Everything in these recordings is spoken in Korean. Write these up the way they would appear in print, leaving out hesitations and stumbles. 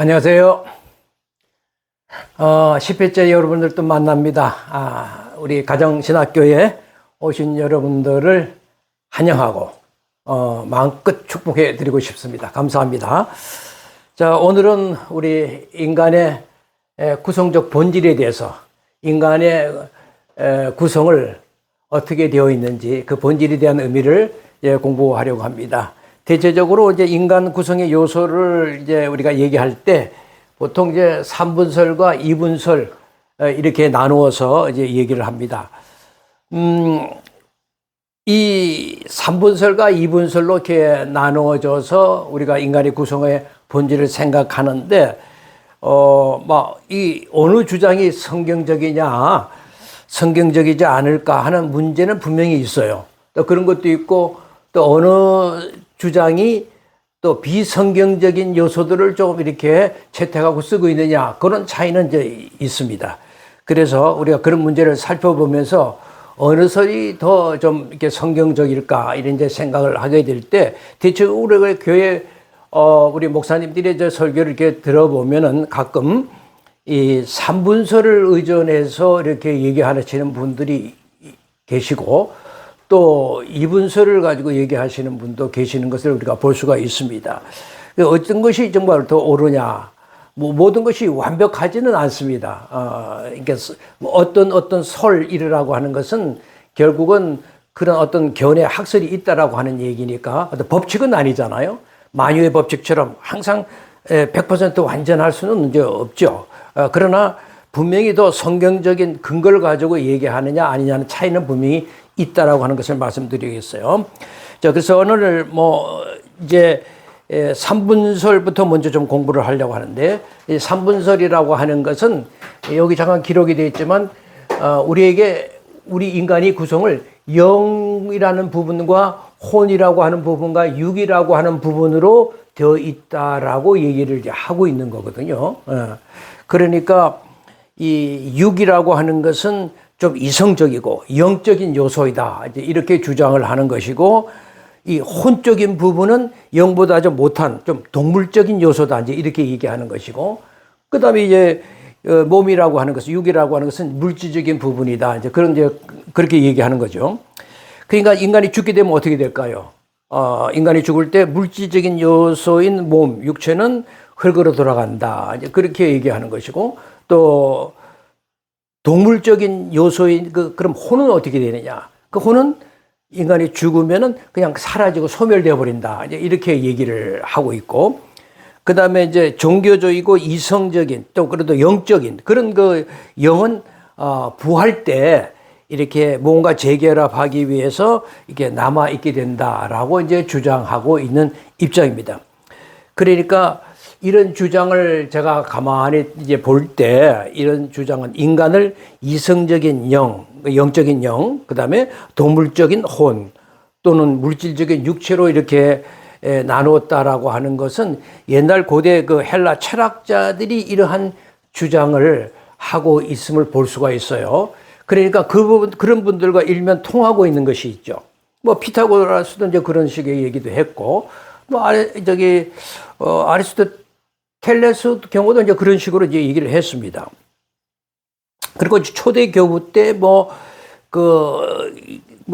안녕하세요. 10회째 여러분들 또 만납니다. 우리 가정신학교에 오신 여러분들을 환영하고 마음껏 축복해 드리고 싶습니다. 감사합니다. 자, 오늘은 우리 인간의 구성적 본질에 대해서, 인간의 구성을 어떻게 되어 있는지, 그 본질에 대한 의미를 공부하려고 합니다. 대체적으로 이제 인간 구성의 요소를 이제 우리가 얘기할 때 보통 이제 3분설과 2분설 이렇게 나누어서 이제 얘기를 합니다. 이 3분설과 2분설로 이렇게 나누어져서 우리가 인간의 구성의 본질을 생각하는데, 이 어느 주장이 성경적이냐, 성경적이지 않을까 하는 문제는 분명히 있어요. 또 그런 것도 있고, 또 어느 주장이 또 비성경적인 요소들을 조금 이렇게 채택하고 쓰고 있느냐, 그런 차이는 이제 있습니다. 그래서 우리가 그런 문제를 살펴보면서 어느 설이 더 좀 이렇게 성경적일까, 이런 이제 생각을 하게 될 때, 대체 우리 교회, 우리 목사님들의 저 설교를 이렇게 들어보면은 가끔 이 3분설을 의존해서 이렇게 얘기하시는 분들이 계시고, 또 2분설을 가지고 얘기하시는 분도 계시는 것을 우리가 볼 수가 있습니다. 어떤 것이 정말 더 옳으냐, 모든 것이 완벽하지는 않습니다. 그러니까 어떤 설이라고 하는 것은 결국은 그런 어떤 견해 학설이 있다라고 하는 얘기니까 어떤 법칙은 아니잖아요. 만유의 법칙처럼 항상 100% 완전할 수는 이제 없죠. 그러나 분명히 더 성경적인 근거를 가지고 얘기하느냐 아니냐는 차이는 분명히 있다라고 하는 것을 말씀드리겠어요. 자, 그래서 오늘 이제 3분설부터 먼저 좀 공부를 하려고 하는데, 이 3분설이라고 하는 것은 여기 잠깐 기록이 되어 있지만, 우리에게 우리 인간이 구성을 영이라는 부분과 혼이라고 하는 부분과 육이라고 하는 부분으로 되어 있다라고 얘기를 이제 하고 있는 거거든요. 그러니까 이 육이라고 하는 것은 좀 이성적이고 영적인 요소이다, 이제 이렇게 주장을 하는 것이고, 이 혼적인 부분은 영보다 좀 못한 좀 동물적인 요소다, 이제 이렇게 얘기하는 것이고, 그 다음에 이제 몸이라고 하는 것은, 육이라고 하는 것은 물질적인 부분이다, 이제 그렇게 얘기하는 거죠. 그러니까 인간이 죽게 되면 어떻게 될까요? 인간이 죽을 때 물질적인 요소인 몸, 육체는 흙으로 돌아간다, 이제 그렇게 얘기하는 것이고, 또 동물적인 요소인 그럼 혼은 어떻게 되느냐? 그 혼은 인간이 죽으면은 그냥 사라지고 소멸되어 버린다, 이제 이렇게 얘기를 하고 있고, 그 다음에 이제 종교적이고 이성적인, 또 그래도 영적인 그런 그 영은 부활 때 이렇게 뭔가 재결합하기 위해서 이게 남아 있게 된다라고 이제 주장하고 있는 입장입니다. 그러니까 이런 주장을 제가 가만히 이제 볼 때, 이런 주장은 인간을 이성적인 영, 영적인 영, 그 다음에 동물적인 혼, 또는 물질적인 육체로 이렇게 나누었다라고 하는 것은 옛날 고대 그 헬라 철학자들이 이러한 주장을 하고 있음을 볼 수가 있어요. 그러니까 그런 분들과 일면 통하고 있는 것이 있죠. 피타고라스도 이제 그런 식의 얘기도 했고, 아리스토텔레스 경우도 이제 그런 식으로 이제 얘기를 했습니다. 그리고 초대 교부 때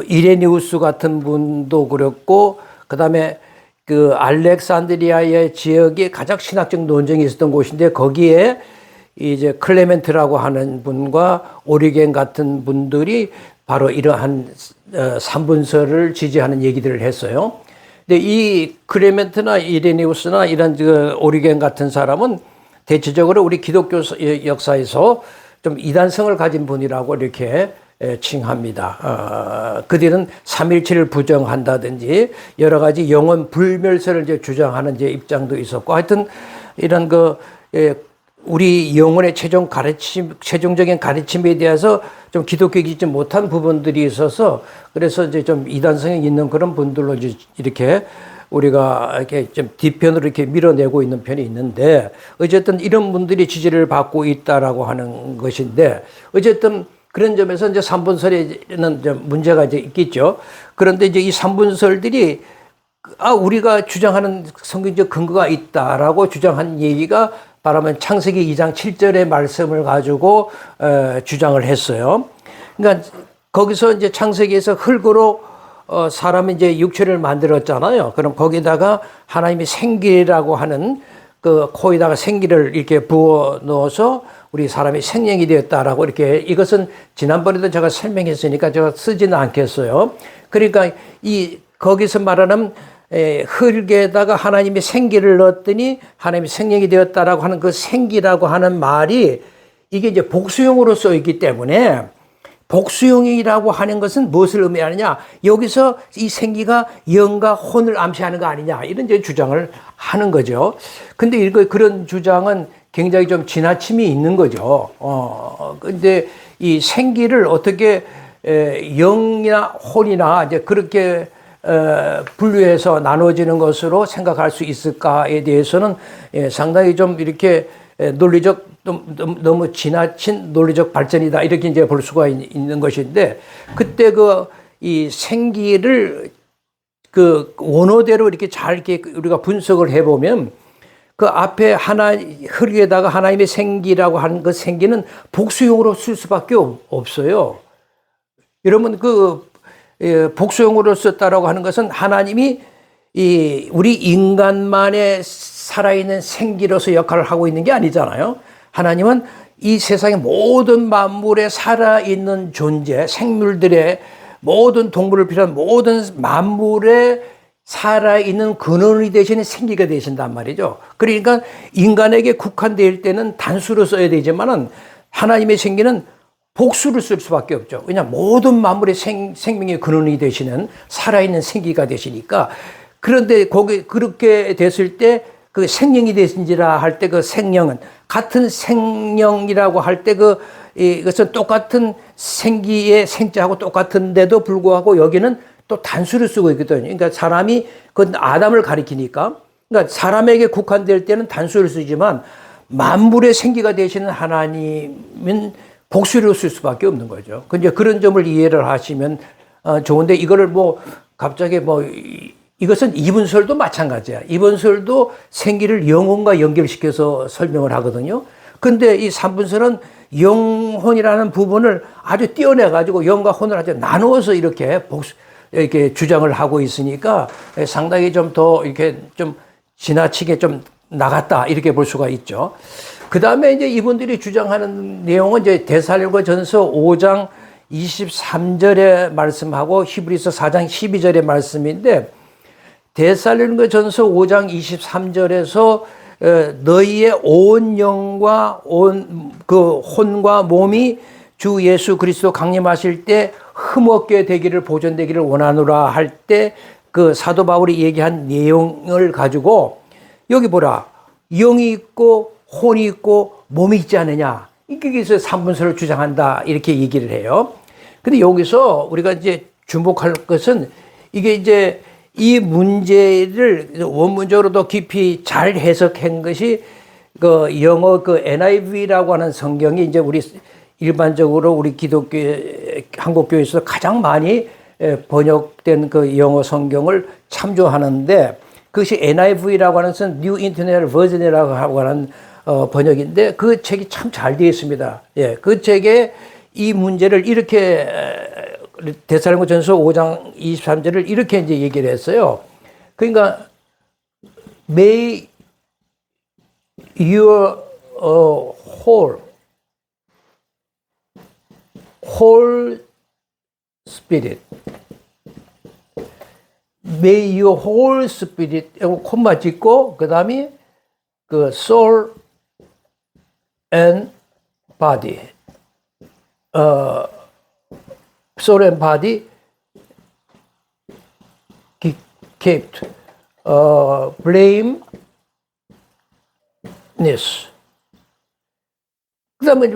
이레니우스 같은 분도 그랬고, 그 다음에 그 알렉산드리아의 지역에 가장 신학적 논쟁이 있었던 곳인데, 거기에 이제 클레멘트라고 하는 분과 오리겐 같은 분들이 바로 이러한 3분설을 지지하는 얘기들을 했어요. 근데 이 클레멘트나 이레니우스나 이런 오리겐 같은 사람은 대체적으로 우리 기독교 역사에서 좀 이단성을 가진 분이라고 이렇게 칭합니다. 그들은 삼일체를 부정한다든지 여러 가지 영혼 불멸설을 이제 주장하는 이제 입장도 있었고, 하여튼 이런 우리 영혼의 최종적인 가르침에 대해서 좀 기독교이지 못한 부분들이 있어서, 그래서 이제 좀 이단성이 있는 그런 분들로 이렇게 우리가 이렇게 좀 뒤편으로 이렇게 밀어내고 있는 편이 있는데, 어쨌든 이런 분들이 지지를 받고 있다라고 하는 것인데, 어쨌든 그런 점에서 이제 3분설에는 이제 문제가 이제 있겠죠. 그런데 이제 이 3분설들이 우리가 주장하는 성경적 근거가 있다라고 주장한 얘기가 말하면 창세기 2장 7절의 말씀을 가지고 주장을 했어요. 그러니까 거기서 이제 창세기에서 흙으로 사람이 이제 육체를 만들었잖아요. 그럼 거기다가 하나님이 생기라고 하는 그 코에다가 생기를 이렇게 부어 넣어서 우리 사람이 생명이 되었다라고 이렇게, 이것은 지난번에도 제가 설명했으니까 제가 쓰지는 않겠어요. 그러니까 이 거기서 말하는 흙에다가 하나님이 생기를 넣었더니 하나님이 생명이 되었다라고 하는 그 생기라고 하는 말이 이게 이제 복수형으로 써 있기 때문에, 복수형이라고 하는 것은 무엇을 의미하느냐, 여기서 이 생기가 영과 혼을 암시하는 거 아니냐, 이런 이제 주장을 하는 거죠. 근데 그런 주장은 굉장히 좀 지나침이 있는 거죠. 근데 이 생기를 어떻게 영이나 혼이나 이제 그렇게 분류해서 나눠지는 것으로 생각할 수 있을까에 대해서는 상당히 좀 이렇게 논리적, 너무 지나친 논리적 발전이다, 이렇게 이제 볼 수가 있는 것인데, 그때 이 생기를 그 원어대로 이렇게 잘 이렇게 우리가 분석을 해보면, 그 앞에 흙에다가 하나님의 생기라고 하는 그 생기는 복수형으로 쓸 수밖에 없어요. 여러분, 복수형으로 썼다라고 하는 것은 하나님이 우리 인간만의 살아있는 생기로서 역할을 하고 있는 게 아니잖아요. 하나님은 이 세상의 모든 만물에 살아있는 존재, 생물들의 모든 동물을 비롯한 모든 만물에 살아있는 근원이 되시는 생기가 되신단 말이죠. 그러니까 인간에게 국한될 때는 단수로 써야 되지만은 하나님의 생기는 복수를 쓸 수밖에 없죠. 왜냐하면 모든 만물의 생명의 근원이 되시는 살아있는 생기가 되시니까. 그런데 그렇게 됐을 때 그 생명이 되신지라 할 때 그 생명은 같은 생명이라고 할 때 이것은 똑같은 생기의 생자하고 똑같은데도 불구하고 여기는 또 단수를 쓰고 있거든요. 그러니까 사람이 그 아담을 가리키니까, 그러니까 사람에게 국한될 때는 단수를 쓰지만 만물의 생기가 되시는 하나님은 복수를 쓸 수밖에 없는 거죠. 근데 그런 점을 이해를 하시면 좋은데, 이거를 갑자기 이것은 이분설도 마찬가지야. 이분설도 생기를 영혼과 연결시켜서 설명을 하거든요. 근데 이 삼분설은 영혼이라는 부분을 아주 떼어내가지고 영과 혼을 아주 나누어서 이렇게 주장을 하고 있으니까 상당히 좀 더 이렇게 좀 지나치게 좀 나갔다, 이렇게 볼 수가 있죠. 그 다음에 이제 이분들이 주장하는 내용은 이제 데살로니가전서 5장 23절의 말씀하고 히브리서 4장 12절의 말씀인데, 데살로니가전서 5장 23절에서 너희의 온 영과 온 그 혼과 몸이 주 예수 그리스도 강림하실 때 흠없게 되기를 보존되기를 원하노라 할 때 그 사도 바울이 얘기한 내용을 가지고, 여기 보라, 영이 있고 혼이 있고 몸이 있지 않느냐, 여기서 삼분설을 주장한다, 이렇게 얘기를 해요. 근데 여기서 우리가 이제 주목할 것은, 이게 이제 이 문제를 원문적으로 더 깊이 잘 해석한 것이 그 영어 NIV라고 하는 성경이 이제 우리 일반적으로 우리 기독교 한국교회에서 가장 많이 번역된 그 영어 성경을 참조하는데, 그것이 NIV라고 하는 것은 New International Version이라고 하는 번역인데, 그 책이 참 잘 되어 있습니다. 예, 그 책에 이 문제를 이렇게 데살로니가전서 5장 23절을 이렇게 이제 얘기를 했어요. 그러니까 May your whole spirit, May your whole spirit, 콤마 짓고 그 다음에 그 soul and body, soul and body kept blameless. 그 다음에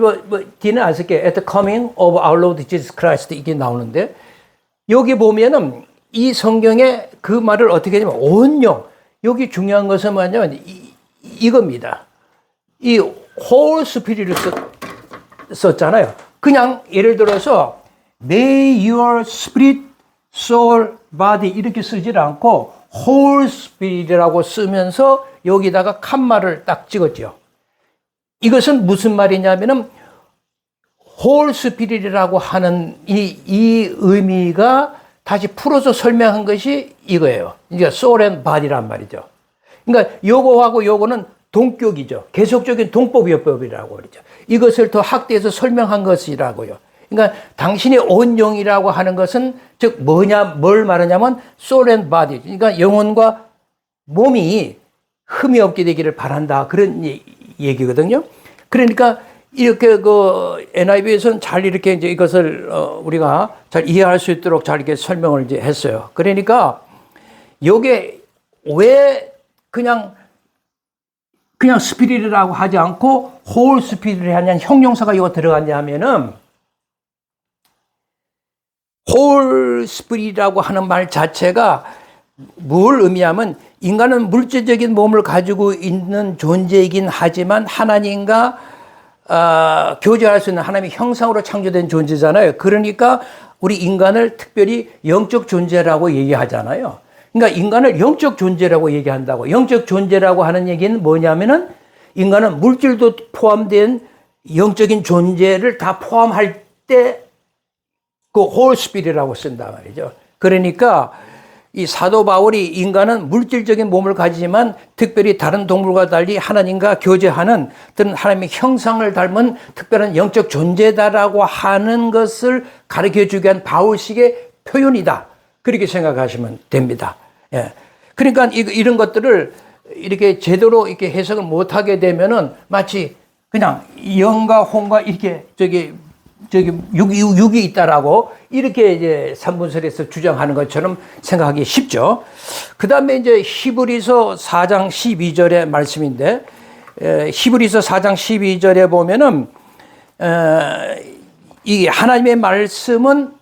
뒤는 안 쓸게. At the coming of our Lord Jesus Christ, 이게 나오는데, 여기 보면은 이 성경에 그 말을 어떻게 하냐면 온영, 여기 중요한 것은 뭐냐면 이겁니다. 이 whole spirit을 썼잖아요. 그냥 예를 들어서 May your spirit, soul, body 이렇게 쓰질 않고 whole spirit이라고 쓰면서 여기다가 칸마를 딱 찍었죠. 이것은 무슨 말이냐면은 홀 스피릿이라고 하는 이 의미가 다시 풀어서 설명한 것이 이거예요. 이게 soul and body란 말이죠. 그러니까 요거하고 요거는 동격이죠. 계속적인 동법이법이라고 그러죠. 이것을 더 확대해서 설명한 것이라고요. 그러니까 당신의 온영이라고 하는 것은 즉 뭘 말하냐면 soul and body. 그러니까 영혼과 몸이 흠이 없게 되기를 바란다. 그런 얘기거든요. 그러니까 이렇게 NIV에서는 잘 이렇게 이제 이것을 우리가 잘 이해할 수 있도록 잘 이렇게 설명을 이제 했어요. 그러니까 요게 왜 그냥 스피릿이라고 하지 않고 홀 스피릿을 하냐는 형용사가 이거 들어갔냐면은 홀 스피릿이라고 하는 말 자체가 뭘 의미하면 인간은 물질적인 몸을 가지고 있는 존재이긴 하지만 하나님과 교제할 수 있는 하나님의 형상으로 창조된 존재잖아요. 그러니까 우리 인간을 특별히 영적 존재라고 얘기하잖아요. 그러니까 인간을 영적 존재라고 얘기한다고. 영적 존재라고 하는 얘기는 뭐냐면은 인간은 물질도 포함된 영적인 존재를 다 포함할 때 그 홀 스피릿이라고 쓴단 말이죠. 그러니까 이 사도 바울이 인간은 물질적인 몸을 가지지만 특별히 다른 동물과 달리 하나님과 교제하는 어떤 하나님의 형상을 닮은 특별한 영적 존재다라고 하는 것을 가르쳐주기 위한 바울식의 표현이다. 그렇게 생각하시면 됩니다. 예. 그러니까 이런 것들을 이렇게 제대로 이렇게 해석을 못하게 되면은 마치 그냥 영과 혼과 이렇게 육이 있다라고 이렇게 이제 삼분설에서 주장하는 것처럼 생각하기 쉽죠. 그 다음에 이제 히브리서 4장 12절의 말씀인데, 히브리서 4장 12절에 보면은, 이 하나님의 말씀은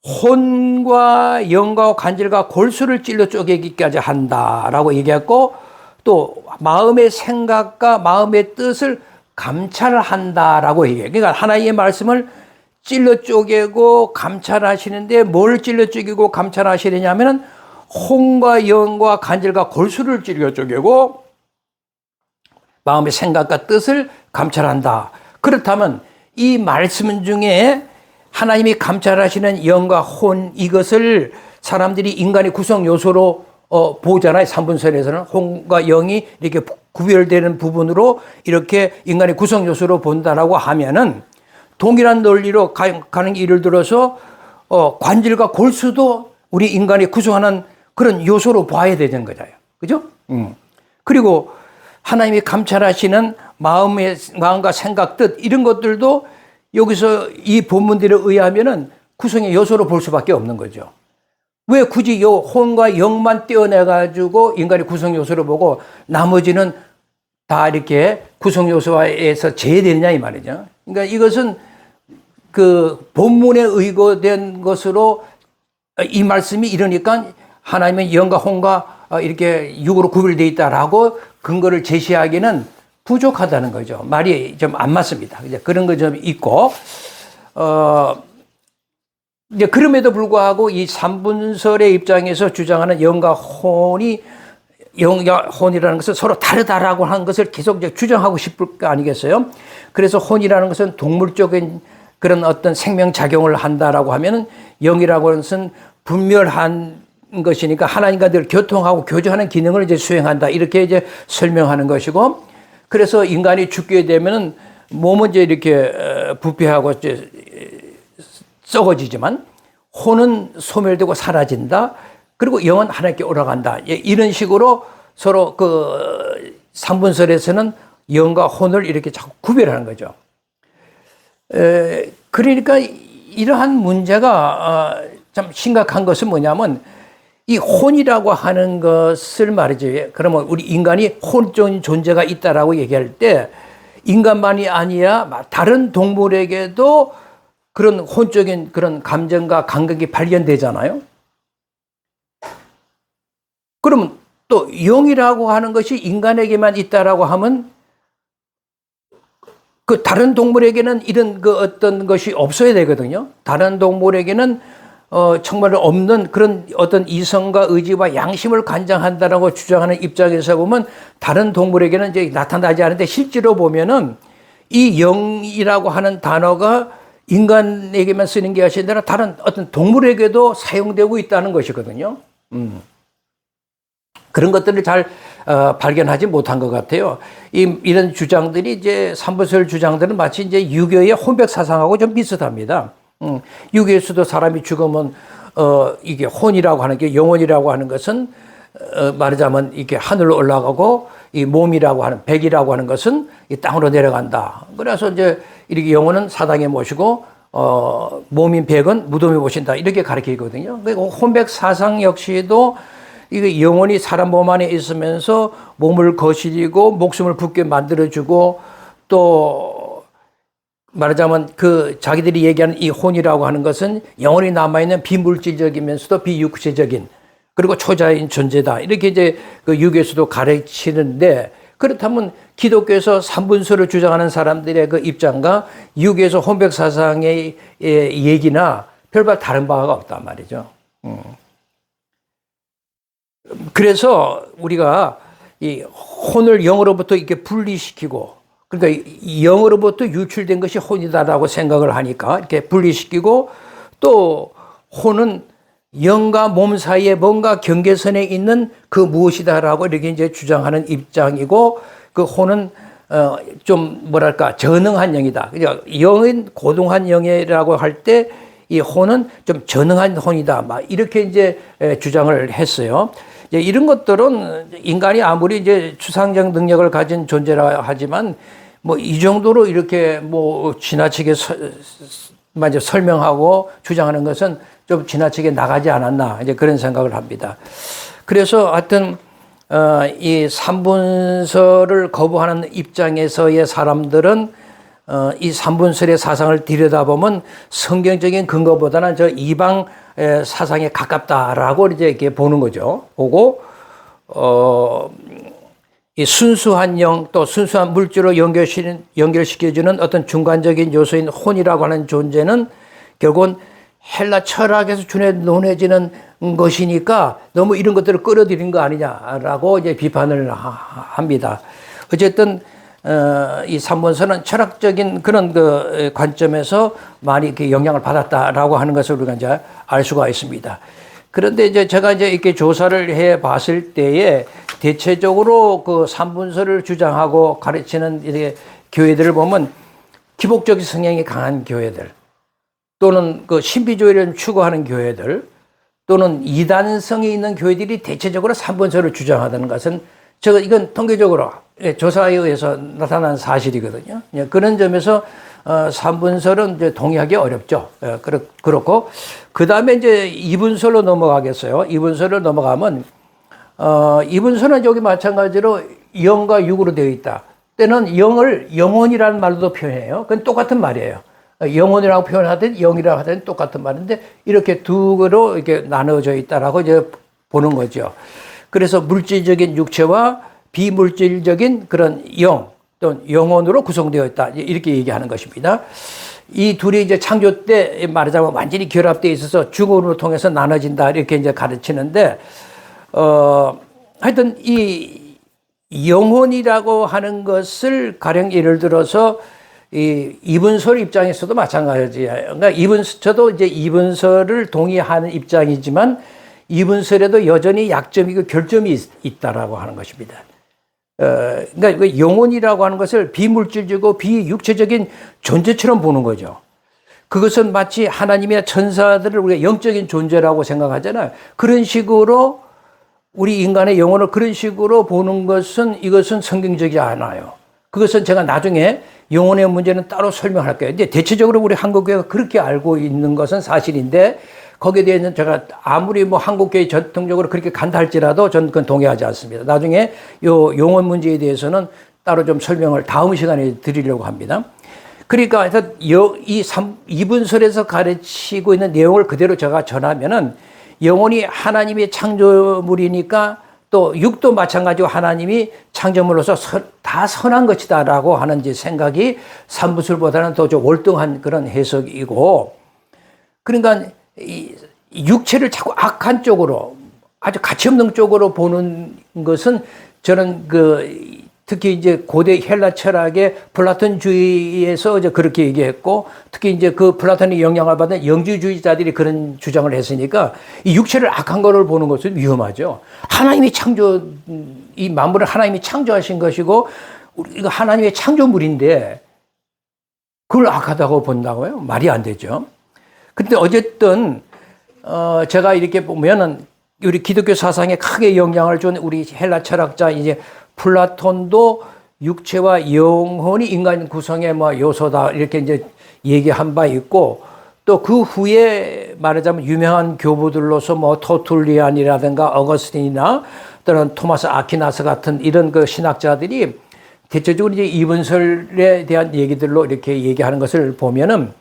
혼과 영과 관절과 골수를 찔러 쪼개기까지 한다라고 얘기했고, 또 마음의 생각과 마음의 뜻을 감찰한다라고 얘기해요. 그러니까 하나님의 말씀을 찔러 쪼개고 감찰하시는데 뭘 찔러 쪼개고 감찰하시느냐면은 혼과 영과 관절과 골수를 찔러 쪼개고 마음의 생각과 뜻을 감찰한다. 그렇다면 이 말씀 중에 하나님이 감찰하시는 영과 혼, 이것을 사람들이 인간의 구성 요소로 보잖아요. 삼분설에서는 혼과 영이 이렇게 구별되는 부분으로 이렇게 인간의 구성 요소로 본다라고 하면은 동일한 논리로 가는 예를 들어서 관절과 골수도 우리 인간이 구성하는 그런 요소로 봐야 되는 거잖아요. 그죠? 그리고 하나님이 감찰하시는 마음과 생각, 뜻 이런 것들도 여기서 이 본문들에 의하면은 구성의 요소로 볼 수밖에 없는 거죠. 왜 굳이 요 혼과 영만 떼어내가지고 인간의 구성 요소로 보고 나머지는 다 이렇게 구성 요소에서 제외되느냐 이 말이죠. 그러니까 이것은 그 본문에 의거된 것으로 이 말씀이 이러니까 하나님의 영과 혼과 이렇게 육으로 구별되어 있다라고 근거를 제시하기는 부족하다는 거죠. 말이 좀 안 맞습니다. 이제 그런 거 좀 있고, 이제 그럼에도 불구하고 이 삼분설의 입장에서 주장하는 영과 혼이 영과 혼이라는 것은 서로 다르다라고 하는 것을 계속 이제 주장하고 싶을 거 아니겠어요? 그래서 혼이라는 것은 동물적인 그런 어떤 생명작용을 한다라고 하면은 영이라고 하는 것은 분멸한 것이니까 하나님과 늘 교통하고 교제하는 기능을 이제 수행한다. 이렇게 이제 설명하는 것이고, 그래서 인간이 죽게 되면은 몸은 이제 이렇게 부패하고 이제 썩어지지만 혼은 소멸되고 사라진다. 그리고 영은 하나님께 올라간다. 이런 식으로 서로 그 삼분설에서는 영과 혼을 이렇게 자꾸 구별하는 거죠. 그러니까 이러한 문제가 참 심각한 것은 뭐냐면 이 혼이라고 하는 것을 말이죠. 그러면 우리 인간이 혼적인 존재가 있다라고 얘기할 때 인간만이 아니라 다른 동물에게도 그런 혼적인 그런 감정과 감각이 발견되잖아요. 그러면 또 영이라고 하는 것이 인간에게만 있다라고 하면 그 다른 동물에게는 이런 그 어떤 것이 없어야 되거든요. 다른 동물에게는 정말 없는 그런 어떤 이성과 의지와 양심을 관장한다라고 주장하는 입장에서 보면 다른 동물에게는 이제 나타나지 않는데 실제로 보면은 이 영이라고 하는 단어가 인간에게만 쓰는 게 아니라 다른 어떤 동물에게도 사용되고 있다는 것이거든요. 그런 것들을 잘 발견하지 못한 것 같아요. 이런 주장들이 이제 삼부설 주장들은 마치 이제 유교의 혼백 사상하고 좀 비슷합니다. 유교에서도 사람이 죽으면 이게 혼이라고 하는 게 영혼이라고 하는 것은 말하자면 이게 하늘로 올라가고 이 몸이라고 하는 백이라고 하는 것은 이 땅으로 내려간다. 그래서 이제 이렇게 영혼은 사당에 모시고 몸인 백은 무덤에 모신다. 이렇게 가르치거든요. 그리고 혼백 사상 역시도 이게 영혼이 사람 몸 안에 있으면서 몸을 거스리고 목숨을 붙게 만들어주고 또 말하자면 그 자기들이 얘기하는 이 혼이라고 하는 것은 영혼이 남아있는 비물질적이면서도 비육체적인 그리고 초자인 존재다. 이렇게 이제 그 유교에서도 가르치는데 그렇다면 기독교에서 삼분설을 주장하는 사람들의 그 입장과 유교에서 혼백 사상의 얘기나 별반 다른 바가 없단 말이죠. 그래서 우리가 이 혼을 영으로부터 이렇게 분리시키고 그러니까 영으로부터 유출된 것이 혼이다라고 생각을 하니까 이렇게 분리시키고 또 혼은 영과 몸 사이에 뭔가 경계선에 있는 그 무엇이다라고 이렇게 이제 주장하는 입장이고 그 혼은 좀 뭐랄까 전능한 영이다. 그러니까 영은 고등한 영이라고 할 때 이 혼은 좀 전능한 혼이다. 막 이렇게 이제 주장을 했어요. 이런 것들은 인간이 아무리 이제 추상적 능력을 가진 존재라 하지만 뭐 이 정도로 이렇게 뭐 지나치게 먼저 설명하고 주장하는 것은 좀 지나치게 나가지 않았나 이제 그런 생각을 합니다. 그래서 하여튼 이 삼분설을 거부하는 입장에서의 사람들은 이 삼분설의 사상을 들여다보면 성경적인 근거보다는 저 이방 사상에 가깝다라고 이제 이렇게 보는 거죠. 보고 이 순수한 영 또 순수한 물질로 연결시켜주는 어떤 중간적인 요소인 혼이라고 하는 존재는 결국은 헬라 철학에서 논해지는 것이니까 너무 이런 것들을 끌어들인 거 아니냐라고 이제 비판을 합니다. 어쨌든 이 삼분설은 철학적인 그런 그 관점에서 많이 이렇게 영향을 받았다라고 하는 것을 우리가 이제 알 수가 있습니다. 그런데 이제 제가 이제 이렇게 조사를 해 봤을 때에 대체적으로 그 삼분설을 주장하고 가르치는 이렇게 교회들을 보면 기복적인 성향이 강한 교회들 또는 그 신비주의를 추구하는 교회들 또는 이단성이 있는 교회들이 대체적으로 삼분설을 주장하다는 것은 제가 이건 통계적으로 조사에 의해서 나타난 사실이거든요. 그런 점에서 삼분설은 이제 동의하기 어렵죠. 그렇고 그 다음에 이제 이분설로 넘어가겠어요. 이분설로 넘어가면 이분설은 여기 마찬가지로 영과 육으로 되어 있다. 때는 영을 영혼이라는 말로도 표현해요. 그건 똑같은 말이에요. 영혼이라고 표현하든 영이라고 하든 똑같은 말인데 이렇게 두 개로 이렇게 나눠져 있다라고 이제 보는 거죠. 그래서 물질적인 육체와 비물질적인 그런 영 또는 영혼으로 구성되어 있다 이렇게 얘기하는 것입니다. 이 둘이 이제 창조 때 말하자면 완전히 결합되어 있어서 죽음으로 통해서 나눠진다 이렇게 이제 가르치는데 하여튼 이 영혼이라고 하는 것을 가령 예를 들어서 이 이분설 입장에서도 마찬가지예요. 그러니까 저도 이제 이분설을 동의하는 입장이지만 이분설에도 여전히 약점이고 결점이 있다라고 하는 것입니다. 그러니까 영혼이라고 하는 것을 비물질적이고 비육체적인 존재처럼 보는 거죠. 그것은 마치 하나님이나 천사들을 우리가 영적인 존재라고 생각하잖아요. 그런 식으로 우리 인간의 영혼을 그런 식으로 보는 것은 이것은 성경적이지 않아요. 그것은 제가 나중에 영혼의 문제는 따로 설명할게요. 근데 대체적으로 우리 한국교회가 그렇게 알고 있는 것은 사실인데 거기에 대해서는 제가 아무리 뭐 한국교회 전통적으로 그렇게 간다 할지라도 저는 그건 동의하지 않습니다. 나중에 요 영혼 문제에 대해서는 따로 좀 설명을 다음 시간에 드리려고 합니다. 그러니까 이분설에서 가르치고 있는 내용을 그대로 제가 전하면은 영혼이 하나님의 창조물이니까 또 육도 마찬가지로 하나님이 창조물로서 다 선한 것이다라고 하는 이제 생각이 삼부설보다는 더 좀 월등한 그런 해석이고 그러니까 이 육체를 자꾸 악한 쪽으로 아주 가치없는 쪽으로 보는 것은 저는 그 특히 이제 고대 헬라 철학의 플라톤주의에서 이제 그렇게 얘기했고, 특히 이제 그 플라톤의 영향을 받은 영주주의자들이 그런 주장을 했으니까 이 육체를 악한 거를 보는 것은 위험하죠. 하나님이 이 만물을 하나님이 창조하신 것이고, 이거 하나님의 창조물인데 그걸 악하다고 본다고요? 말이 안 되죠. 근데 어쨌든 제가 이렇게 보면은 우리 기독교 사상에 크게 영향을 준 우리 헬라 철학자 이제 플라톤도 육체와 영혼이 인간 구성의 뭐 요소다 이렇게 이제 얘기한 바 있고, 또 그 후에 말하자면 유명한 교부들로서 뭐 토툴리안이라든가 어거스틴이나 또는 토마스 아퀴나스 같은 이런 그 신학자들이 대체적으로 이제 이분설에 대한 얘기들로 이렇게 얘기하는 것을 보면은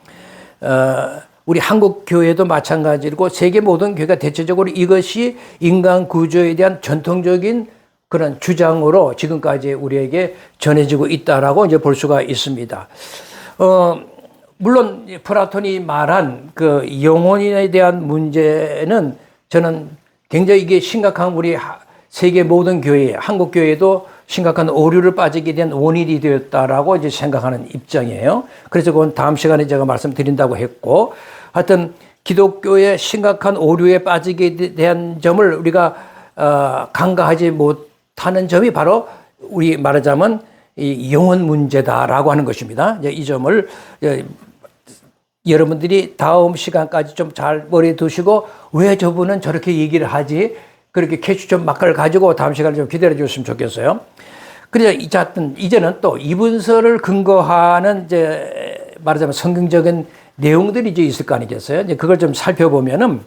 우리 한국 교회도 마찬가지고 세계 모든 교회가 대체적으로 이것이 인간 구조에 대한 전통적인 그런 주장으로 지금까지 우리에게 전해지고 있다라고 이제 볼 수가 있습니다. 물론 플라톤이 말한 그 영혼에 대한 문제는 저는 굉장히 이게 심각한 우리 세계 모든 교회, 한국 교회도 심각한 오류를 빠지게 된 원인이 되었다라고 이제 생각하는 입장이에요. 그래서 그건 다음 시간에 제가 말씀드린다고 했고, 하여튼 기독교의 심각한 오류에 빠지게 된 점을 우리가 간과하지 못하는 점이 바로 우리 말하자면 이 영혼 문제다라고 하는 것입니다. 이제 이 점을 여러분들이 다음 시간까지 좀 잘 머리에 두시고, 왜 저분은 저렇게 얘기를 하지? 그렇게 캐치 좀 막을 가지고 다음 시간에 좀 기다려 주셨으면 좋겠어요. 그래서 이제는 또 이분서를 근거하는 이제 말하자면 성경적인 내용들이 이제 있을 거 아니겠어요? 이제 그걸 좀 살펴보면은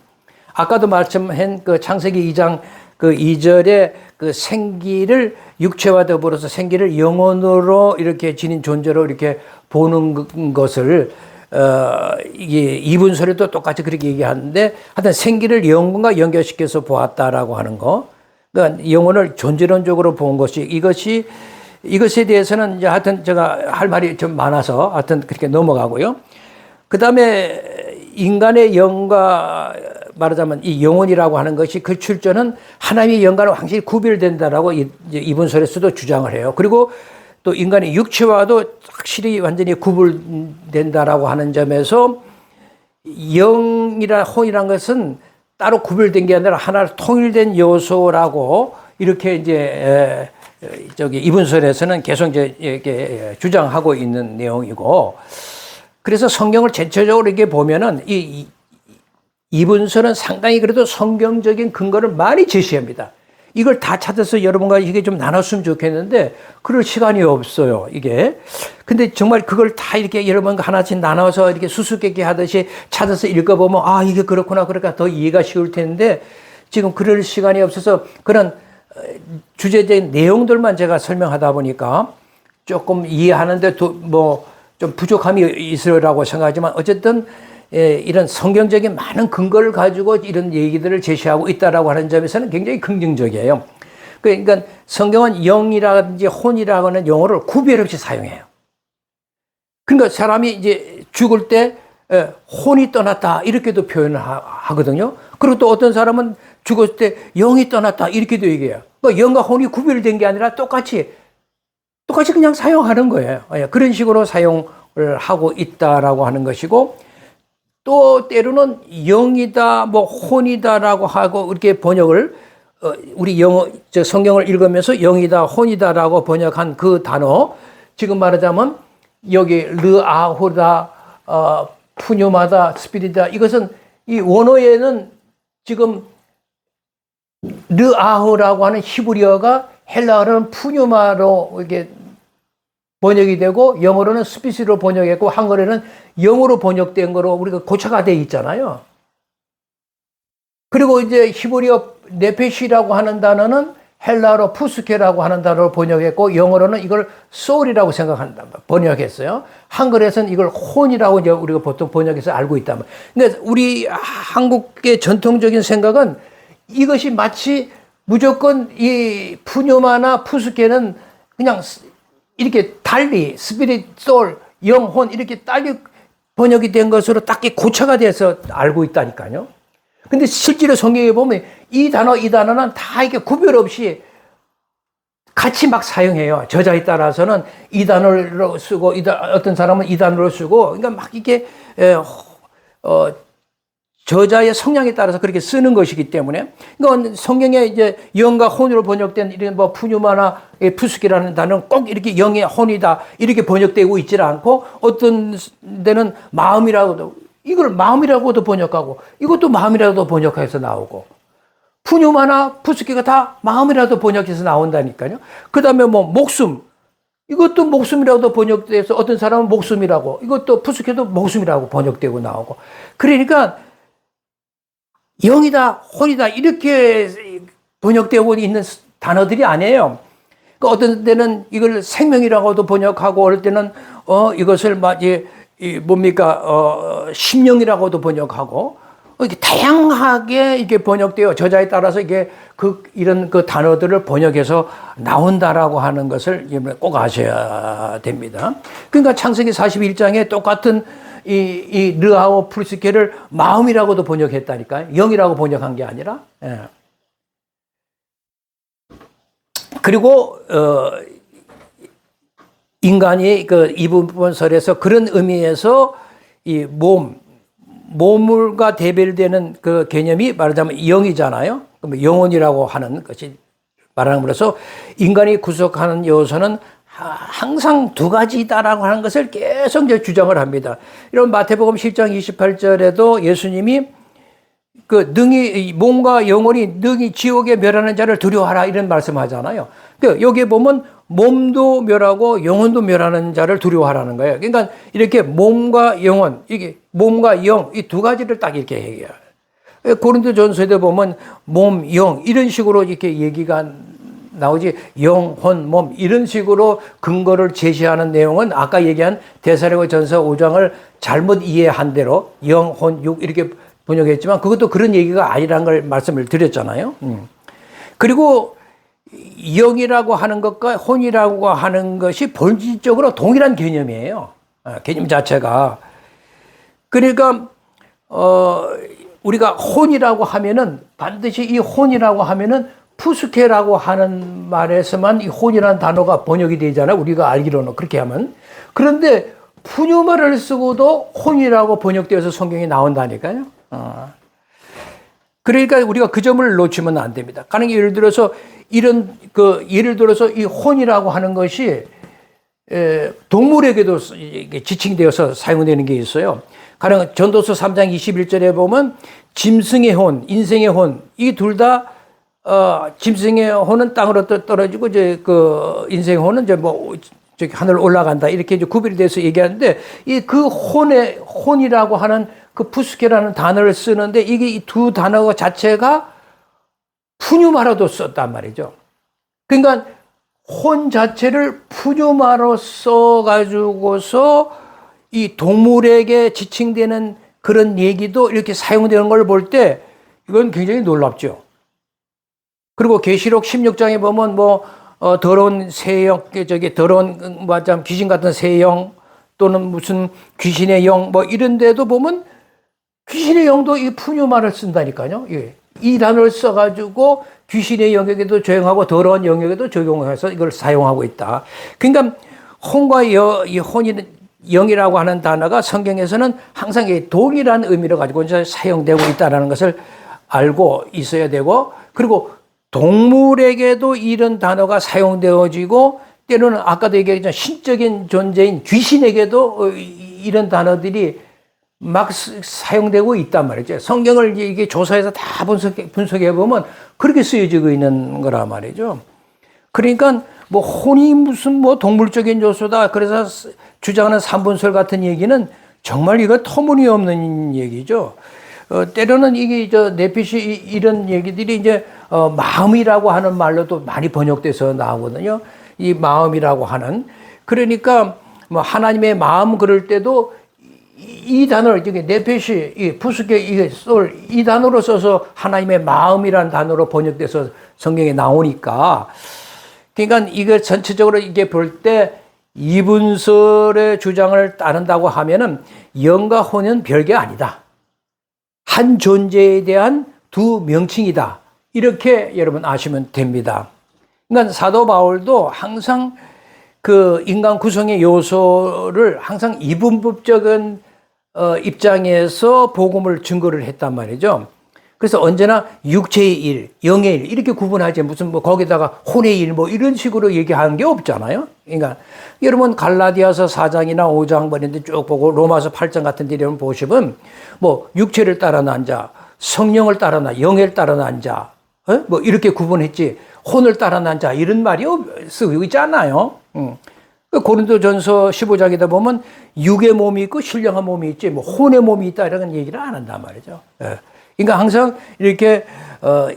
아까도 말씀한 그 창세기 2장 그 2절에 그 생기를 육체와 더불어서 생기를 영혼으로 이렇게 지닌 존재로 이렇게 보는 것을 이게 이분설에도 똑같이 그렇게 얘기하는데, 하여튼 생기를 영혼과 연결시켜서 보았다라고 하는 거. 그러니까 영혼을 존재론적으로 본 것이 이것에 대해서는 이제 하여튼 제가 할 말이 좀 많아서 하여튼 그렇게 넘어가고요. 그 다음에 인간의 영과 말하자면 이 영혼이라고 하는 것이 그 출처는 하나님의 영과는 확실히 구별된다라고 이분설에서도 주장을 해요. 그리고 또 인간의 육체와도 확실히 완전히 구분된다라고 하는 점에서 영이나 혼이라는 것은 따로 구별된 게 아니라 하나로 통일된 요소라고 이렇게 이제 이분설에서는 계속 이제 이렇게 주장하고 있는 내용이고, 그래서 성경을 전체적으로 이렇게 보면은 이분설은 상당히 그래도 성경적인 근거를 많이 제시합니다. 이걸 다 찾아서 여러분과 이게 좀 나눴으면 좋겠는데 그럴 시간이 없어요, 이게. 근데 정말 그걸 다 이렇게 여러분과 하나씩 나눠서 이렇게 수수께끼 하듯이 찾아서 읽어보면 아, 이게 그렇구나, 그러니까 더 이해가 쉬울 텐데 지금 그럴 시간이 없어서 그런 주제적인 내용들만 제가 설명하다 보니까 조금 이해하는데 뭐 좀 부족함이 있으라고 생각하지만, 어쨌든 이런 성경적인 많은 근거를 가지고 이런 얘기들을 제시하고 있다라고 하는 점에서는 굉장히 긍정적이에요. 그러니까 성경은 영이라든지 혼이라고 하는 용어를 구별 없이 사용해요. 그러니까 사람이 이제 죽을 때 혼이 떠났다 이렇게도 표현을 하거든요. 그리고 또 어떤 사람은 죽었을 때 영이 떠났다 이렇게도 얘기해요. 그러니까 영과 혼이 구별된 게 아니라 똑같이 그냥 사용하는 거예요. 그런 식으로 사용을 하고 있다라고 하는 것이고, 또 때로는 영이다, 뭐 혼이다라고 하고 이렇게 번역을 우리 성경을 읽으면서 영이다, 혼이다라고 번역한 그 단어, 지금 말하자면 여기 르아후다, 푸뉴마다, 스피리다, 이것은 이 원어에는 지금 르아후라고 하는 히브리어가 헬라어로는 푸뉴마로 이렇게 번역이 되고 영어로는 스피시로 번역했고 한글에는 영어로 번역된 거로 우리가 고쳐가 돼 있잖아요. 그리고 이제 히브리어 네페시라고 하는 단어는 헬라어로 푸스케라고 하는 단어로 번역했고 영어로는 이걸 소울이라고 생각한다 번역했어요. 한글에서는 이걸 혼이라고 이제 우리가 보통 번역해서 알고 있다. 그러니까 우리 한국의 전통적인 생각은 이것이 마치 무조건 이 푸뉴마나 푸스케는 그냥 이렇게 달리 스피릿, 소울, 영혼 이렇게 달리 번역이 된 것으로 딱히 고쳐가 돼서 알고 있다니까요. 근데 실제로 성경에 보면 이 단어는 다 이렇게 구별 없이 같이 막 사용해요. 저자에 따라서는 이 단어로 쓰고, 어떤 사람은 이 단어로 쓰고, 그러니까 막 이게, 저자의 성향에 따라서 그렇게 쓰는 것이기 때문에, 그러니까 성경에 이제 영과 혼으로 번역된 이런 뭐 푸뉴마나 푸스키라는 단어는 꼭 이렇게 영의 혼이다, 이렇게 번역되고 있지 않고, 어떤 데는 마음이라고도, 이걸 마음이라고도 번역하고, 이것도 마음이라고도 번역해서 나오고, 푸뉴마나 푸스키가 다 마음이라도 번역해서 나온다니까요. 그 다음에 뭐 목숨, 이것도 목숨이라고도 번역돼서 어떤 사람은 목숨이라고, 이것도 푸스키도 목숨이라고 번역되고 나오고. 그러니까 영이다, 혼이다 이렇게 번역되고 있는 단어들이 아니에요. 그러니까 어떤 때는 이걸 생명이라고도 번역하고, 어떨 때는 이것을 심령이라고도 번역하고, 이렇게 다양하게 이게 번역되어 저자에 따라서 이게 이런 단어들을 번역해서 나온다라고 하는 것을 꼭 아셔야 됩니다. 그러니까 창세기 41장에 똑같은 이 르하오 푸스케를 마음이라고도 번역했다니까요. 영이라고 번역한 게 아니라. 예. 그리고 인간이 이분설에서 그런 의미에서 이 몸과 대별되는 그 개념이 말하자면 영이잖아요. 그럼 영혼이라고 하는 것이 말함으로써 인간이 구속하는 요소는 항상 두 가지다라고 하는 것을 계속 이제 주장을 합니다. 이런 마태복음 10장 28절에도 예수님이 몸과 영혼이 능히 지옥에 멸하는 자를 두려워하라 이런 말씀하잖아요. 여기에 보면 몸도 멸하고 영혼도 멸하는 자를 두려워하라는 거예요. 그러니까 이렇게 몸과 영혼, 이게 몸과 영, 이 두 가지를 딱 이렇게 얘기해요. 고린도전서에도 보면 몸, 영 이런 식으로 이렇게 얘기가 나오지, 영혼, 몸 이런 식으로 근거를 제시하는 내용은 아까 얘기한 데살로니가전서 5장을 잘못 이해한 대로 영혼, 육 이렇게 번역했지만 그것도 그런 얘기가 아니라는 걸 말씀을 드렸잖아요. 그리고 영이라고 하는 것과 혼이라고 하는 것이 본질적으로 동일한 개념이에요. 개념 자체가. 그러니까 우리가 혼이라고 하면은 반드시 이 혼이라고 하면은 푸스케라고 하는 말에서만 이 혼이라는 단어가 번역이 되잖아요. 우리가 알기로는 그렇게 하면. 그런데 푸뉴마를 쓰고도 혼이라고 번역되어서 성경에 나온다니까요. 그러니까 우리가 그 점을 놓치면 안 됩니다. 가령 예를 들어서 예를 들어서 이 혼이라고 하는 것이 동물에게도 지칭되어서 사용되는 게 있어요. 가령 전도서 3장 21절에 보면 짐승의 혼, 인생의 혼, 이 둘 다 짐승의 혼은 땅으로 떨어지고 이제 인생의 혼은 이제 저기 하늘 올라간다 이렇게 이제 구별이 돼서 얘기하는데 혼이라고 하는 푸스케라는 단어를 쓰는데 이게 이 두 단어 자체가 푸뉴마로도 썼단 말이죠. 그러니까 혼 자체를 푸뉴마로 써가지고서 이 동물에게 지칭되는 그런 얘기도 이렇게 사용되는 걸 볼 때 이건 굉장히 놀랍죠. 그리고 계시록 16장에 보면 더러운 새영, 더러운 귀신 같은 새영 또는 무슨 귀신의 영 이런 데도 보면 귀신의 영도 이 푸뉴마를 쓴다니까요. 예. 이 단어를 써가지고 귀신의 영역에도 적용하고 더러운 영역에도 적용해서 이걸 사용하고 있다. 그러니까 혼과 이 혼이 영이라고 하는 단어가 성경에서는 항상 동일한 의미를 가지고 이제 사용되고 있다는 것을 알고 있어야 되고, 그리고 동물에게도 이런 단어가 사용되어지고 때로는 아까도 얘기했지만 신적인 존재인 귀신에게도 이런 단어들이 막 사용되고 있단 말이죠. 성경을 이게 조사해서 다 분석해 보면 그렇게 쓰여지고 있는 거란 말이죠. 그러니까 혼이 무슨 동물적인 요소다 그래서 주장하는 삼분설 같은 얘기는 정말 이거 터무니없는 얘기죠. 때로는 이게 네피시 이런 얘기들이 이제 마음이라고 하는 말로도 많이 번역돼서 나오거든요. 이 마음이라고 하는. 그러니까 하나님의 마음 그럴 때도 이 단어를 네페시, 이 푸스케, 이 단어로 써서 하나님의 마음이라는 단어로 번역돼서 성경에 나오니까, 그러니까 이거 전체적으로 이게 볼 때 이분설의 주장을 따른다고 하면은 영과 혼은 별게 아니다. 한 존재에 대한 두 명칭이다. 이렇게 여러분 아시면 됩니다. 그러니까 사도 바울도 항상 그 인간 구성의 요소를 항상 이분법적인 입장에서 복음을 증거를 했단 말이죠. 그래서 언제나 육체의 일, 영의 일 이렇게 구분하지 무슨 뭐 거기다가 혼의 일 뭐 이런 식으로 얘기하는 게 없잖아요. 그러니까 여러분 갈라디아서 4장이나 5장 버린데 쭉 보고 로마서 8장 같은 데 이런 보시면 뭐 육체를 따라 난 자, 성령을 따라 난 영을 따라 난 자, 뭐 이렇게 구분했지 혼을 따라 난 자 이런 말이 쓰고 있지 않아요. 고린도전서 15장에다 보면 육의 몸이 있고 신령한 몸이 있지 뭐 혼의 몸이 있다 이런 얘기를 안 한단 말이죠. 그러니까 항상 이렇게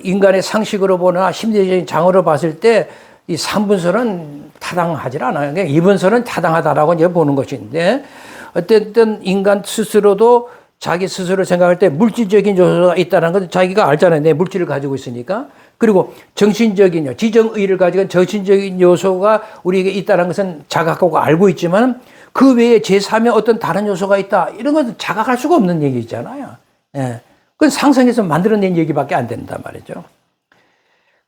인간의 상식으로 보나 심리적인 장으로 봤을 때 이 3분설은 타당하지 않아요. 그러니까 2분설은 타당하다라고 이제 보는 것인데 어쨌든 인간 스스로도 자기 스스로 생각할 때 물질적인 요소가 있다는 건 자기가 알잖아요. 내 물질을 가지고 있으니까. 그리고 정신적인 지정의를 가지고 정신적인 요소가 우리에게 있다는 것은 자각하고 알고 있지만 그 외에 제3의 어떤 다른 요소가 있다. 이런 것은 자각할 수가 없는 얘기잖아요. 예. 그건 상상해서 만들어낸 얘기밖에 안 된단 말이죠.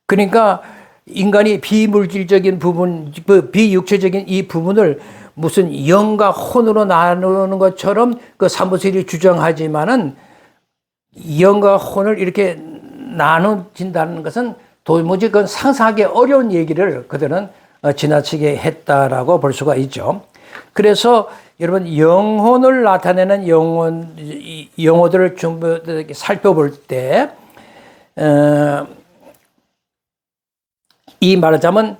그러니까 인간이 비물질적인 부분, 비육체적인 이 부분을 무슨 영과 혼으로 나누는 것처럼 그 사무실이 주장하지만은 영과 혼을 이렇게 나눠진다는 것은 도무지 그건 상상하기 어려운 얘기를 그들은 지나치게 했다라고 볼 수가 있죠. 그래서 여러분 영혼을 나타내는 용어들을 좀 살펴볼 때 이 말하자면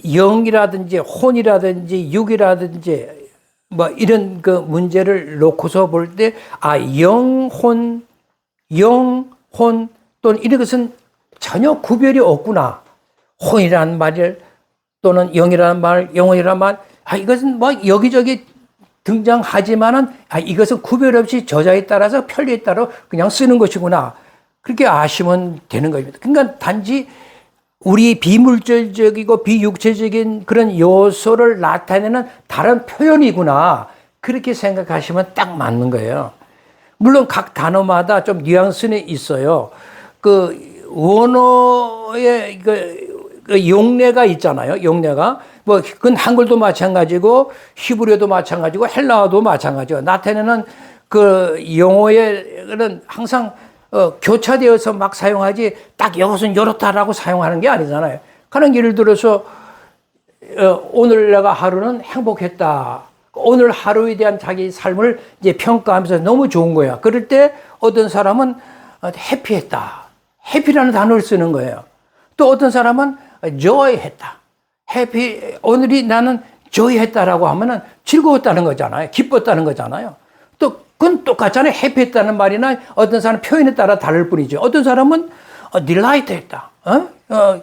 영이라든지 혼이라든지 육이라든지 뭐 이런 그 문제를 놓고서 볼 때 영혼 또는 이런 것은 전혀 구별이 없구나. 혼이라는 말 또는 영이라는 말, 영혼이라는 말 이것은 뭐 여기저기 등장하지만은 이것은 구별 없이 저자에 따라서 편리에 따라 그냥 쓰는 것이구나. 그렇게 아시면 되는 겁니다. 그러니까 단지 우리 비물질적이고 비육체적인 그런 요소를 나타내는 다른 표현이구나. 그렇게 생각하시면 딱 맞는 거예요. 물론 각 단어마다 좀 뉘앙스는 있어요. 그 원어의 그 용례가 있잖아요. 용례가. 뭐, 그건 한글도 마찬가지고, 히브리어도 마찬가지고, 헬라어도 마찬가지고, 나타내는 그 용어에는 항상 교차되어서 막 사용하지, 딱 이것은 이렇다라고 사용하는 게 아니잖아요. 그런 예를 들어서, 오늘 내가 하루는 행복했다. 오늘 하루에 대한 자기 삶을 이제 평가하면서 너무 좋은 거야. 그럴 때 어떤 사람은 해피했다. 해피라는 단어를 쓰는 거예요. 또 어떤 사람은 joy했다. 해피, 오늘이 나는 joy했다라고 하면은 즐거웠다는 거잖아요. 기뻤다는 거잖아요. 또, 그건 똑같잖아요. 해피했다는 말이나 어떤 사람 표현에 따라 다를 뿐이죠. 어떤 사람은 delight 했다.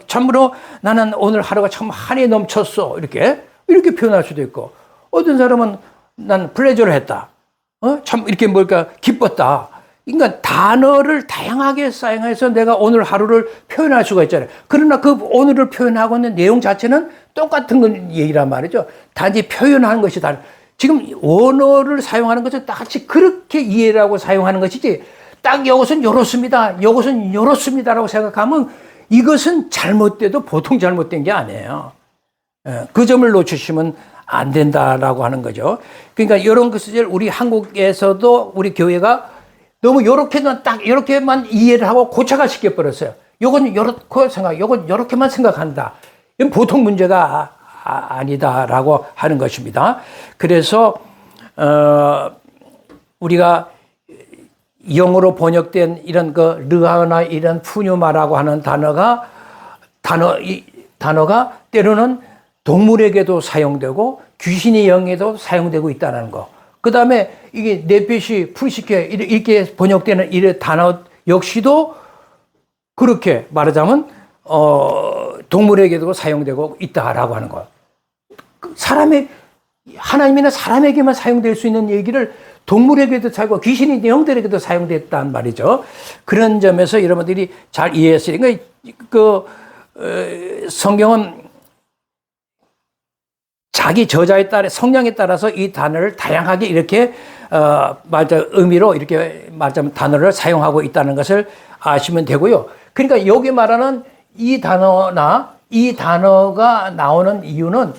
참으로 나는 오늘 하루가 참 한이 넘쳤어. 이렇게 표현할 수도 있고. 어떤 사람은 난 pleasure를 했다. 참 이렇게 뭘까 기뻤다. 그러니까 단어를 다양하게 사용해서 내가 오늘 하루를 표현할 수가 있잖아요. 그러나 그 오늘을 표현하고 있는 내용 자체는 똑같은 얘기란 말이죠. 단지 표현하는 것이 다른. 지금 원어를 사용하는 것은 똑같이 그렇게 이해를 하고 사용하는 것이지 딱 이것은 이렇습니다. 이것은 이렇습니다라고 생각하면 이것은 잘못돼도 보통 잘못된 게 아니에요. 그 점을 놓치시면 안 된다라고 하는 거죠. 그러니까 이런 것을 우리 한국에서도 우리 교회가 너무 요렇게만 이해를 하고 고착화 시켜버렸어요. 요건 요렇게 생각, 요건 요렇게만 생각한다. 이건 보통 문제가 아니다라고 하는 것입니다. 그래서, 우리가 영어로 번역된 이런 르하나 이런 푸뉴마라고 하는 단어가 때로는 동물에게도 사용되고 귀신의 영에도 사용되고 있다는 거. 그 다음에 이게 네페시, 푸시케 이렇게 번역되는 이 단어 역시도 그렇게 말하자면 동물에게도 사용되고 있다라고 하는 거예요. 하나님이나 사람에게만 사용될 수 있는 얘기를 동물에게도 사용하고 귀신의 영들에게도 사용됐단 말이죠. 그런 점에서 여러분들이 잘 이해했으니까 성경은 자기 저자에 따라 성향에 따라서 이 단어를 다양하게 이렇게 의미로 이렇게 말하자면 단어를 사용하고 있다는 것을 아시면 되고요. 그러니까 여기 말하는 이 단어나 이 단어가 나오는 이유는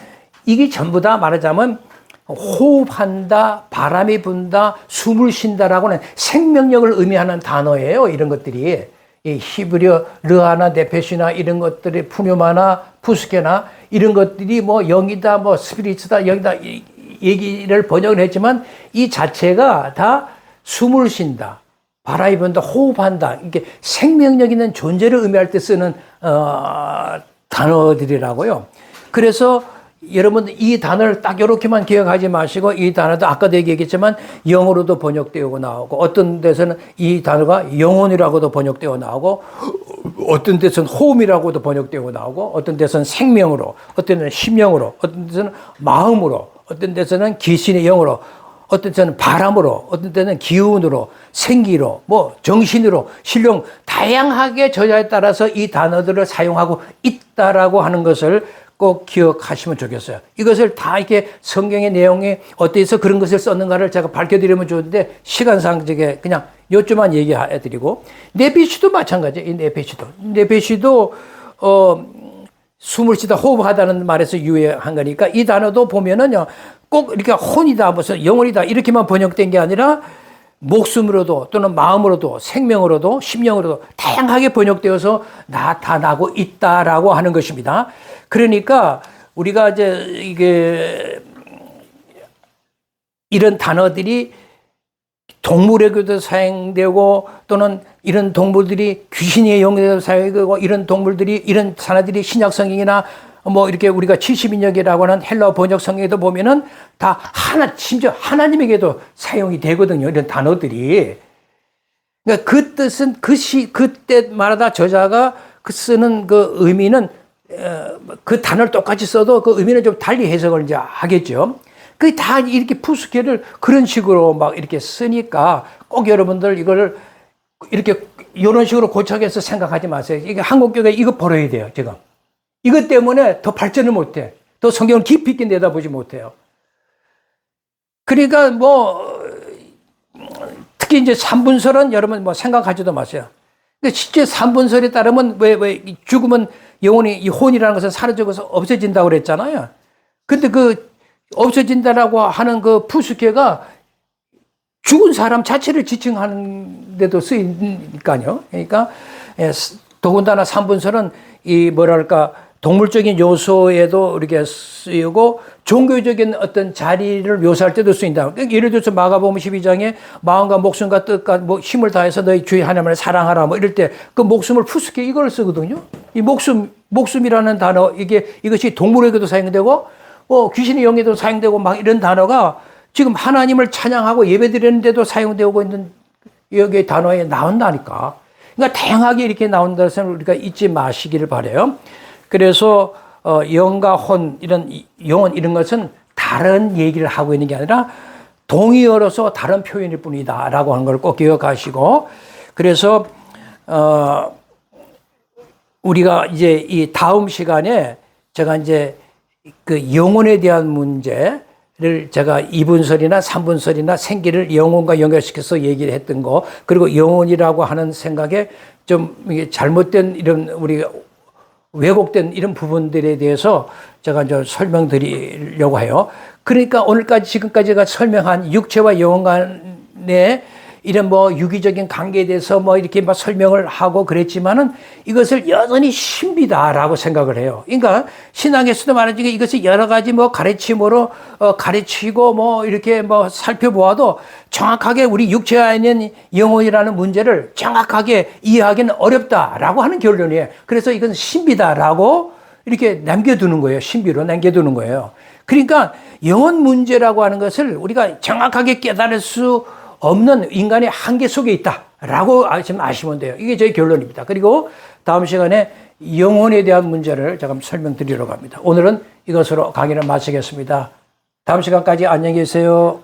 이게 전부 다 말하자면 호흡한다, 바람이 분다, 숨을 쉰다라고는 생명력을 의미하는 단어예요. 이런 것들이. 이 히브리어 르하나 네페시나 이런 것들이 푸뉴마나 푸스케나 이런 것들이 뭐 영이다, 뭐 스피리트다, 영이다 얘기를 번역을 했지만 이 자체가 다 숨을 쉰다, 바람이 분다, 호흡한다. 이게 생명력 있는 존재를 의미할 때 쓰는 단어들이라고요. 그래서 여러분 이 단어를 딱 이렇게만 기억하지 마시고 이 단어도 아까도 얘기했지만 영어로도 번역되고 나오고 어떤 데서는 이 단어가 영혼이라고도 번역되고 나오고 어떤 데서는 호흡이라고도 번역되고 나오고 어떤 데서는 생명으로 어떤 데서는 심령으로 어떤 데서는 마음으로 어떤 데서는 귀신의 영으로 어떤 데서는 바람으로 어떤 데는 기운으로 생기로 뭐 정신으로 신령 다양하게 저자에 따라서 이 단어들을 사용하고 있다라고 하는 것을 꼭 기억하시면 좋겠어요. 이것을 다 이렇게 성경의 내용이 어디서 그런 것을 썼는가를 제가 밝혀드리면 좋은데 시간상 저게 그냥 요점만 얘기해드리고 네페시도 마찬가지예요. 이 네페시도 숨을 쉬다 호흡하다는 말에서 유래한 거니까 이 단어도 보면은요 꼭 이렇게 혼이다 무슨 영혼이다 이렇게만 번역된 게 아니라 목숨으로도 또는 마음으로도 생명으로도 심령으로도 다양하게 번역되어서 나타나고 있다라고 하는 것입니다. 그러니까 우리가 이제 이게 이런 단어들이 동물에게도 사용되고 또는 이런 동물들이 귀신의 영에도 사용되고 이런 동물들이 이런 산하들이 신약 성경이나 뭐 이렇게 우리가 70인역이라고 하는 헬라어 번역 성경에도 보면은 다 심지어 하나님에게도 사용이 되거든요. 이런 단어들이. 그러니까 그 뜻은 그때 말하다 저자가 쓰는 그 의미는 그 단어를 똑같이 써도 그 의미는 좀 달리 해석을 이제 하겠죠. 그 다 이렇게 푸스케를 그런 식으로 막 이렇게 쓰니까 꼭 여러분들 이걸 이렇게 이런 식으로 고착해서 생각하지 마세요. 이게 한국교회 이거 버려야 돼요, 지금. 이것 때문에 더 발전을 못해. 더 성경을 깊이 있게 내다보지 못해요. 그러니까 뭐, 특히 이제 삼분설은 여러분 뭐 생각하지도 마세요. 근데 실제 삼분설에 따르면 왜 죽으면 영혼이, 이 혼이라는 것은 사라져서 없어진다고 그랬잖아요. 근데 그 없어진다라고 하는 그 푸스케가 죽은 사람 자체를 지칭하는 데도 쓰이니까요. 그러니까 더군다나 삼분설은 이 뭐랄까 동물적인 요소에도 이렇게 쓰이고 종교적인 어떤 자리를 묘사할 때도 쓰인다. 그러니까 예를 들어서 마가복음 12장에 마음과 목숨과 뜻과 뭐 힘을 다해서 너희 주의 하나님을 사랑하라 뭐 이럴 때 그 목숨을 푸스케 이걸 쓰거든요. 이 목숨이라는 단어 이것이 동물에게도 사용되고 귀신의 영에도 사용되고 막 이런 단어가 지금 하나님을 찬양하고 예배드리는데도 사용되고 있는 여기 단어에 나온다니까. 그러니까 다양하게 이렇게 나온다는 것을 우리가 잊지 마시기를 바라요. 그래서 영과 혼 이런 영혼 이런 것은 다른 얘기를 하고 있는 게 아니라 동의어로서 다른 표현일 뿐이다라고 하는 걸 꼭 기억하시고 그래서 우리가 이제 이 다음 시간에 제가 이제 그 영혼에 대한 문제를 제가 2분설이나 3분설이나 생기를 영혼과 연결시켜서 얘기를 했던 거 그리고 영혼이라고 하는 생각에 좀 잘못된 이런 우리 왜곡된 이런 부분들에 대해서 제가 이제 설명드리려고 해요. 그러니까 오늘까지 지금까지 제가 설명한 육체와 영혼 간의 이런 뭐 유기적인 관계에 대해서 뭐 이렇게 막 설명을 하고 그랬지만은 이것을 여전히 신비다라고 생각을 해요. 그러니까 신앙에서도 말하지만 이것을 여러 가지 뭐 가르침으로 가르치고 뭐 이렇게 뭐 살펴보아도 정확하게 우리 육체 안에 있는 영혼이라는 문제를 정확하게 이해하기는 어렵다라고 하는 결론이에요. 그래서 이건 신비다라고 이렇게 남겨두는 거예요. 신비로 남겨두는 거예요. 그러니까 영혼 문제라고 하는 것을 우리가 정확하게 깨달을 수 없는 인간의 한계 속에 있다라고 아시면 돼요. 이게 저희 결론입니다. 그리고 다음 시간에 영혼에 대한 문제를 제가 설명드리려고 합니다. 오늘은 이것으로 강의를 마치겠습니다. 다음 시간까지 안녕히 계세요.